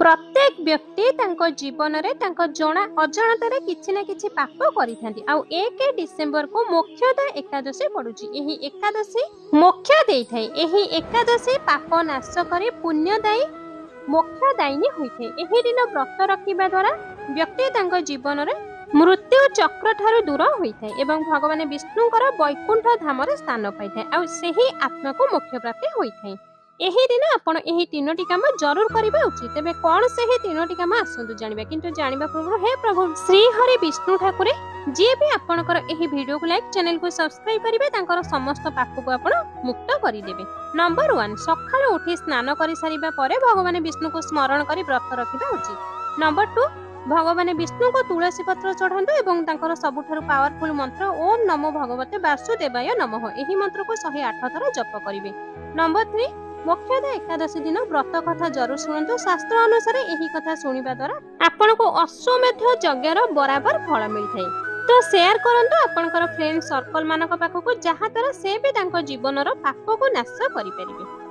प्रत्येक व्यक्ति तांको जीवन रे तांको जणा अजाणतारे किछि ना किछि पाप करिथांती। आ 1 डिसेंबर को मोक्षदा एकादशी पडुची। एही एकादशी मोक्ष देइथाय। एही एकादशी पाप नाश करी पुण्यदायी मोक्षदायिनी होइथे। एही दिन व्रत रखिबा द्वारा व्यक्ति तांको जीवन रे मृत्यु चक्र ठारू दूर होइଥାଏ एवं भगवान विष्णुଙ୍କର वैकुंठ धामରେ ସ୍ଥାନ ପାଇଥାଏ ଆଉ ସେହି ଆତ୍ମାକୁ ମୋକ୍ଷ ପ୍ରାପ୍ତି ହୋଇଥାଏ। ଏହି ଦିନ ଆପଣ ଏହି ତିନୋଟି କାମ ଜରୁର କରିବା ଉଚିତ। ତେବେ କ'ଣ ସେହି ତିନୋଟି କାମ ଆସନ୍ତୁ ଜାଣିବା, କିନ୍ତୁ ଜାଣିବା ପୂର୍ବରୁ ହେ ପ୍ରଭୁ ଶ୍ରୀ ହରି ବିଷ୍ଣୁ ଠାକୁରେ ଯିଏ ବି ଆପଣଙ୍କର ଏହି ଭିଡ଼ିଓକୁ ଲାଇକ୍ ଚ୍ୟାନେଲକୁ ସବସ୍କ୍ରାଇବ କରିବେ ତାଙ୍କର ସମସ୍ତ ପାପକୁ ଆପଣ ମୁକ୍ତ କରିଦେବେ। ନମ୍ବର 1, ସକାଳୁ ଉଠି ସ୍ନାନ କରିସାରିବା ପରେ ଭଗବାନ ବିଷ୍ଣୁଙ୍କୁ ସ୍ମରଣ କରି ବ୍ରତ ରଖିବା ଉଚିତ। ନମ୍ବର 2, भगवान विष्णु को तुलसी पत्र चढ़ातु एवं तांकर सबुठारु पावरफुल मंत्र ओम नमो भगवते वासुदेवाय नमः एही मंत्र को 108 थर जप करिवे। नंबर 3, मोक्षदा एकादशी दिन व्रत कथा जरूर शुणु। शास्त्र अनुसार एही कथा शुणिबा द्वारा आपन को अश्वमेध यज्ञर बराबर फल मिलथाय। तो शेयर करंतु आपनकर फ्रेंड सर्कल मानक पाखकु जहा द्वारा से भी तांको जीवनर पाप को नाश करि परिबे।